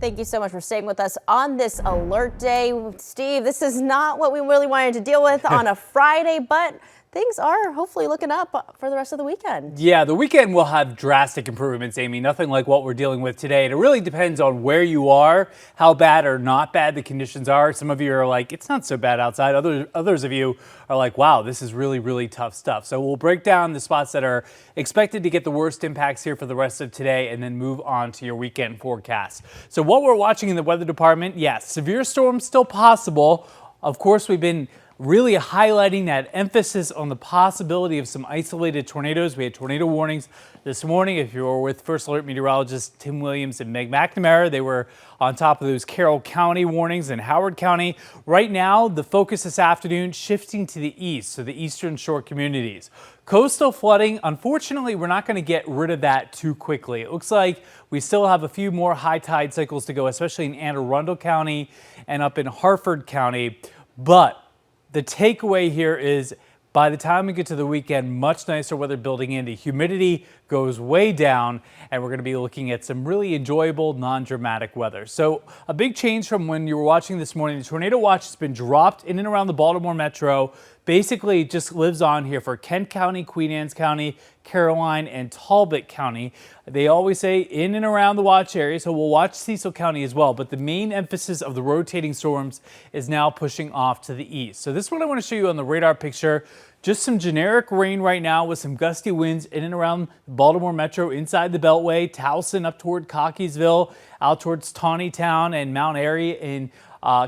Thank you so much for staying with us on this alert day. Steve, this is not what we really wanted to deal with on a Friday, but things are hopefully looking up for the rest of the weekend. Yeah, the weekend will have drastic improvements, Amy. Nothing like what we're dealing with today. And it really depends on where you are, how bad or not bad the conditions are. Some of you are like, it's not so bad outside. Others of you are like, wow, this is really, really tough stuff. So we'll break down the spots that are expected to get the worst impacts here for the rest of today and then move on to your weekend forecast. So what we're watching in the weather department, yes, severe storms still possible. Of course, we've been really highlighting that emphasis on the possibility of some isolated tornadoes. We had tornado warnings this morning. If you were with First Alert meteorologists Tim Williams and Meg McNamara, they were on top of those Carroll County warnings and Howard County. Right now, the focus this afternoon shifting to the east, so the eastern shore communities. Coastal flooding, unfortunately, we're not going to get rid of that too quickly. It looks like we still have a few more high tide cycles to go, especially in Anne Arundel County and up in Harford County. But the takeaway here is by the time we get to the weekend, much nicer weather building in. The humidity goes way down, and we're going to be looking at some really enjoyable, non-dramatic weather. So a big change from when you were watching this morning. The tornado watch has been dropped in and around the Baltimore metro. Basically, it just lives on here for Kent County, Queen Anne's County, Caroline, and Talbot County. They always say in and around the watch area, so we'll watch Cecil County as well. But the main emphasis of the rotating storms is now pushing off to the east. So this is what I want to show you on the radar picture. Just some generic rain right now with some gusty winds in and around Baltimore metro, inside the Beltway, Towson up toward Cockeysville, out towards Taneytown and Mount Airy in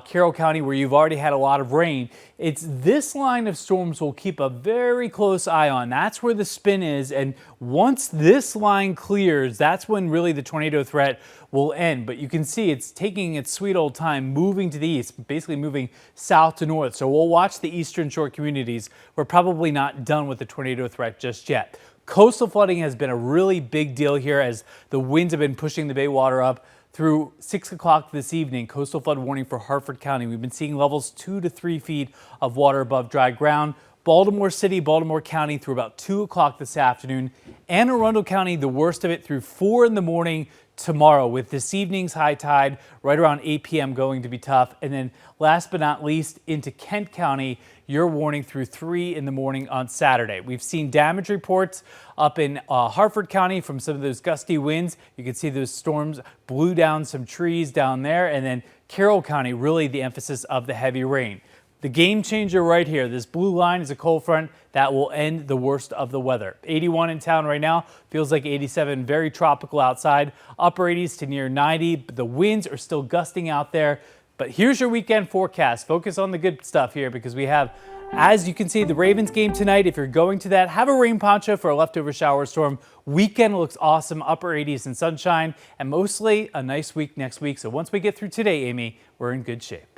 Carroll County, where you've already had a lot of rain. It's this line of storms we'll keep a very close eye on. That's where the spin is. And once this line clears, that's when really the tornado threat will end. But you can see it's taking its sweet old time moving to the east, basically moving south to north. So we'll watch the eastern shore communities. We're probably not done with the tornado threat just yet. Coastal flooding has been a really big deal here as the winds have been pushing the bay water up. Through 6 o'clock this evening, coastal flood warning for Harford County. We've been seeing levels 2 to 3 feet of water above dry ground. Baltimore City, Baltimore County through about 2 o'clock this afternoon. Anne Arundel County, the worst of it through 4 in the morning tomorrow, with this evening's high tide right around 8 p.m. going to be tough. And then last but not least, into Kent County, your warning through 3 in the morning on Saturday. We've seen damage reports up in Harford County from some of those gusty winds. You can see those storms blew down some trees down there. And then Carroll County, really the emphasis of the heavy rain. The game changer right here, this blue line is a cold front that will end the worst of the weather. 81 in town right now, feels like 87, very tropical outside, upper 80s to near 90. But the winds are still gusting out there. But here's your weekend forecast. Focus on the good stuff here because we have, as you can see, the Ravens game tonight. If you're going to that, have a rain poncho for a leftover shower storm. Weekend looks awesome, upper 80s and sunshine, and mostly a nice week next week. So once we get through today, Amy, we're in good shape.